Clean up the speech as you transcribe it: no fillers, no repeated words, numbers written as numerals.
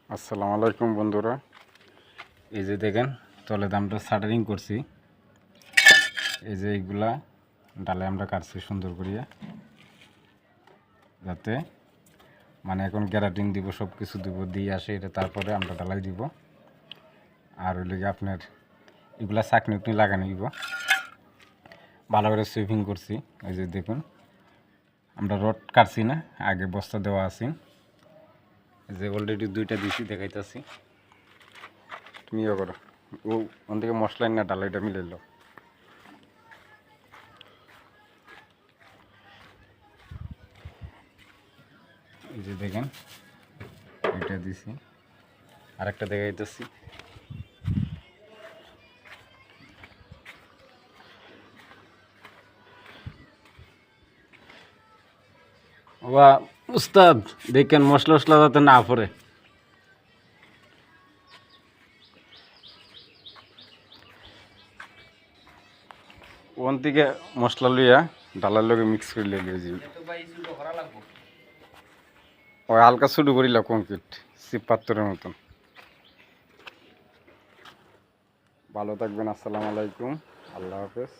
আসসালামু আলাইকুম বন্ধুরা, এই যে দেখেন তলে দামটা শাটারিং করছি। এই যে এইগুলা ডালে আমরা কাটছি সুন্দর করিয়া, যাতে মানে এখন গ্যারাটিং দিব, সব কিছু দিব, দিয়ে আসে এটা, তারপরে আমরা ডালাই দিব। আর ওই লেগে আপনার এগুলা চাকনি উকনি লাগানো দিব। ভালো করে সুইপিং করছি। এই যে দেখুন, আমরা রড কাটছি না, আগে বস্তা দেওয়া আছে। এই যে অলরেডি দুইটা দিছি, দেখাইতেছি। তুমি ইয়ে করো, ও ওন থেকে মশলা না ডালাইটা মিলাইল। এই যে দেখেন এটা দিছি, আরেকটা দেখাইতেছি। বা উস্তাদ দেখেন মশলা টসলা যাতে না পড়ে। ওন থেকে মশলা লইয়া ডালার লগে মিক্স করে লইলে যে ওই হালকা শুরু করিল কংক্রিট সিপ পাত্তরের মতন। ভালো থাকবেন, আসসালামু আলাইকুম, আল্লাহ হাফেজ।